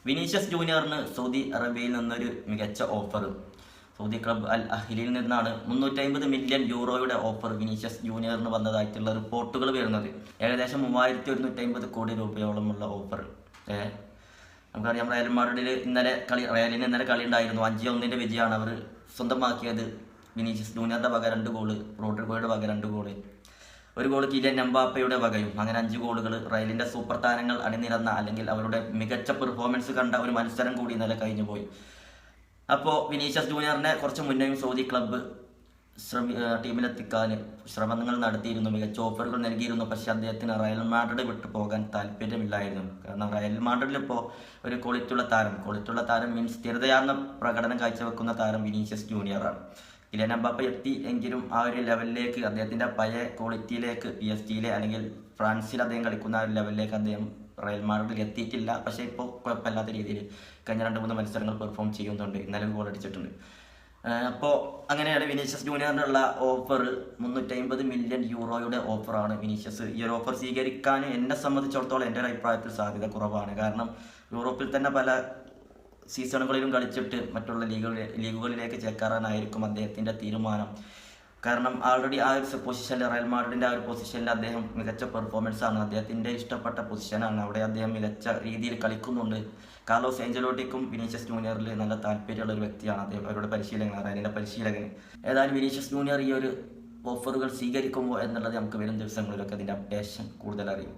Vinicius ജൂനിയറിന് Saudi അറേബ്യയിൽ നിന്നൊരു മികച്ച ഓഫർ. സൗദി ക്ലബ് അൽ അഹ്ലിയിൽ നിന്നാണ് 350 മില്യൺ യൂറോയുടെ ഓഫർ വിനീഷ്യസ് ജൂനിയറിന് വന്നതായിട്ടുള്ള റിപ്പോർട്ടുകൾ വരുന്നത്. ഏകദേശം 3150 കോടി രൂപയോളമുള്ള ഓഫർ. നമുക്കറിയാം റയലിന് ഇന്നലെ കളി ഉണ്ടായിരുന്നു. 5-1 വിജയമാണ് അവർ സ്വന്തമാക്കിയത്. വിനീഷ്യസ് ജൂനിയറുടെ വക 2 ഗോള്, റോഡ്രിഗോയുടെ വക 2 ഗോള്, 1 ഗോൾ കിലിയൻ എംബാപ്പയുടെ വകയും. അങ്ങനെ 5 ഗോളുകൾ. റയലിന്റെ സൂപ്പർ താരങ്ങൾ അണിനിരന്ന അല്ലെങ്കിൽ അവരുടെ മികച്ച പെർഫോമൻസ് കണ്ട ഒരു മത്സരം കൂടി ഇന്നലെ കഴിഞ്ഞു പോയി. അപ്പോൾ വിനീഷ്യസ് ജൂനിയറിനെ കുറച്ച് മുന്നേയും സൗദി ക്ലബ്ബ് ടീമിലെത്തിക്കാൻ ശ്രമങ്ങൾ നടത്തിയിരുന്നു, മികച്ച ഓഫറുകൾ നൽകിയിരുന്നു. പക്ഷേ അദ്ദേഹത്തിന് റയൽ മാഡ്രിഡ് വിട്ടു പോകാൻ താല്പര്യമില്ലായിരുന്നു. കാരണം റയൽ മാഡ്രിഡിൽ ഇപ്പോൾ ഒരു ക്വാളിറ്റിയുള്ള താരം മീൻസ് സ്ഥിരതയാർന്ന പ്രകടനം കാഴ്ചവെക്കുന്ന താരം വിനീഷ്യസ് ജൂനിയറാണ്. കിലിയൻ എംബാപ്പെ എത്തി എങ്കിലും ആ ഒരു ലെവലിലേക്ക്, അദ്ദേഹത്തിൻ്റെ പഴയ ക്വാളിറ്റിയിലേക്ക് PSG അല്ലെങ്കിൽ ഫ്രാൻസിൽ അദ്ദേഹം കളിക്കുന്ന ആ ഒരു ലെവലിലേക്ക് അദ്ദേഹം റയൽ മാഡ്രിഡിൽ എത്തിയിട്ടില്ല. പക്ഷേ ഇപ്പോൾ കുഴപ്പമില്ലാത്ത രീതിയിൽ കഴിഞ്ഞ 2-3 മത്സരങ്ങൾ പെർഫോം ചെയ്യുന്നുണ്ട്. ഇന്നലെ ഗോൾ അടിച്ചിട്ടുണ്ട്. അപ്പോൾ അങ്ങനെയാണ് വിനീഷ്യസ് ജൂനിയറിനുള്ള ഓഫർ. 350 മില്യൺ യൂറോയുടെ ഓഫറാണ് വിനീഷ്യസ്. ഈ ഒരു ഓഫർ സ്വീകരിക്കാൻ എന്നെ സംബന്ധിച്ചിടത്തോളം എൻ്റെ ഒരു അഭിപ്രായത്തിൽ സാധ്യത കുറവാണ്. കാരണം യൂറോപ്പിൽ തന്നെ പല സീസണുകളിലും കളിച്ചിട്ട് മറ്റുള്ള ലീഗുകളിലേക്ക് ചേക്കാറാനായിരിക്കും അദ്ദേഹത്തിൻ്റെ തീരുമാനം. കാരണം ആൾറെഡി ആ ഒരു പൊസിഷനിൽ, റയൽ മാഡ്രിഡിൻ്റെ ആ ഒരു പൊസിഷനിൽ അദ്ദേഹം മികച്ച പെർഫോമൻസ് ആണ്. അദ്ദേഹത്തിൻ്റെ ഇഷ്ടപ്പെട്ട പൊസിഷനാണ്. അവിടെ അദ്ദേഹം മികച്ച രീതിയിൽ കളിക്കുന്നുണ്ട്. കാർലോസ് ഏഞ്ചലോട്ടിക്കും വിനീഷ്യസ് ജൂനിയറിൽ നല്ല താല്പര്യമുള്ള ഒരു വ്യക്തിയാണ് അദ്ദേഹം, അവരുടെ റയലിൻ്റെ പരിശീലകൻ. ഏതായാലും വിനീഷ്യസ് ജൂനിയർ ഈ ഒരു ഓഫറുകൾ സ്വീകരിക്കുമോ എന്നുള്ളത് നമുക്ക് വരും ദിവസങ്ങളിലൊക്കെ അതിൻ്റെ അപ്ഡേഷൻ കൂടുതൽ അറിയും.